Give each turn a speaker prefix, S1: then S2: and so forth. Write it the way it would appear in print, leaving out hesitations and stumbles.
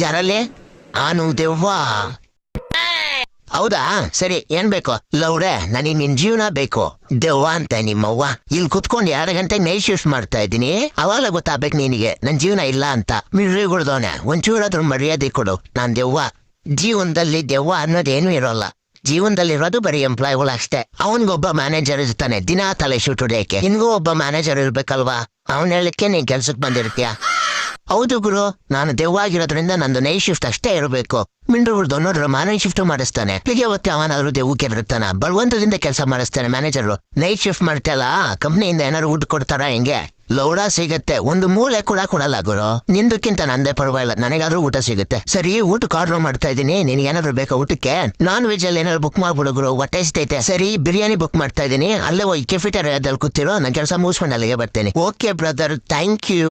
S1: ಯಾರಲ್ಲಿ? ನಾನು ದೆವ್ವ. ಹೌದಾ, ಸರಿ, ಏನ್ ಬೇಕು? ಲೌಡೆ, ನನಗೆ ನಿನ್ ಜೀವನ ಬೇಕು. ದೆವ್ವ ಅಂತ ನಿಮ್ಮವ್ವ. ಇಲ್ಲಿ ಕುತ್ಕೊಂಡು 2 ಗಂಟೆ ನೈಟ್ ಶಿಫ್ಟ್ ಮಾಡ್ತಾ ಇದ್ದೀನಿ. ಅವಾಗ ಗೊತ್ತಾಗ್ಬೇಕು ನಿನಗೆ ನನ್ ಜೀವನ ಇಲ್ಲ ಅಂತ. ಮಿಲ್ರಿ ಗುಡ್ದವನೆ, ಒಂಚೂರಾದ್ರೂ ಮರ್ಯಾದೆ ಕೊಡು. ನಾನ್ ದೆವ್ವ. ಜೀವನದಲ್ಲಿ ದೆವ್ವ ಅನ್ನೋದೇನು ಇರೋಲ್ಲ. ಜೀವನದಲ್ಲಿರೋದು ಬರೀ ಎಂಪ್ಲಾಯ್ಗಳು ಅಷ್ಟೇ. ಅವನಿಗೊಬ್ಬ ಮ್ಯಾನೇಜರ್ ಇರ್ತಾನೆ, ದಿನಾ ತಲೆ ಶೂಟ್ ಹೊಡೆಯಕ್ಕೆ. ನಿನ್ಗೂ ಒಬ್ಬ ಮ್ಯಾನೇಜರ್ ಇರ್ಬೇಕಲ್ವಾ? ಅವನ್ ಹೇಳಕ್ಕೆ ನೀನ್ ಕೆಲ್ಸಕ್ಕೆ ಬಂದಿರ್ತೀಯ. ಹೌದು ಗುರು, ನಾನು ದೆವ್ವ ಆಗಿರೋದ್ರಿಂದ ನಂದು ನೈಟ್ ಶಿಫ್ಟ್ ಅಷ್ಟೇ ಇರಬೇಕು. ಮಿಂಡ್ರುಗಳು ನೋಡ್ರ ಮಾರ್ನಿಂಗ್ ಶಿಫ್ಟ್ ಮಾಡಿಸ್ತಾನೆ. ಬೆಳಿಗ್ಗೆ ಹೊತ್ತೆ ಅವನಾದ್ರೂ ದೆವ್ವಕ್ಕೆ ಇರ್ತಾನ. ಬಲವಂತದಿಂದ ಕೆಲಸ ಮಾಡಿಸ್ತಾನೆ ಮ್ಯಾನೇಜರ್. ನೈಟ್ ಶಿಫ್ಟ್ ಮಾಡ್ತಲ್ಲ, ಕಂಪ್ನಿಯಿಂದ ಏನಾದ್ರು ಊಟ ಕೊಡ್ತಾರ? ಹೆಂಗೆ? ಲೌಡ ಸಿಗತ್ತೆ, ಒಂದು ಮೂಲೆ ಕೂಡ ಕೊಡಲ್ಲ ಗುರು. ನಿಂದಕ್ಕಿಂತ ನಂದೇ ಪರವಾಗಿಲ್ಲ, ನನಗಾದ್ರೂ ಊಟ ಸಿಗುತ್ತೆ. ಸರಿ, ಊಟಕ್ಕೆ ಆರ್ಡರ್ ಮಾಡ್ತಾ ಇದ್ದೀನಿ. ನಿನ್ಗೇನಾದ್ರು ಬೇಕಾ ಊಟಕ್ಕೆ? ನಾನ್ ವೆಜ್ ಅಲ್ಲಿ ಏನಾದ್ರು ಬುಕ್ ಮಾಡ್ಬಿಡು ಗುರು, ಹೊಟ್ಟೆ ಹಸಿತೈತೆ. ಸರಿ, ಬಿರಿಯಾನಿ ಬುಕ್ ಮಾಡ್ತಾ ಇದ್ದೀನಿ. ಅಲ್ಲೇ ಹೋಗಿ ಕೆಫಿಟೇರಿಯಾದಲ್ಲಿ ಕೂತಿರೋ, ನಾನು ಕೆಲಸ ಮುಗಿಸ್ಕೊಂಡು ಅಲ್ಲಿಗೆ ಬರ್ತೇನೆ. Okay brother, thank you.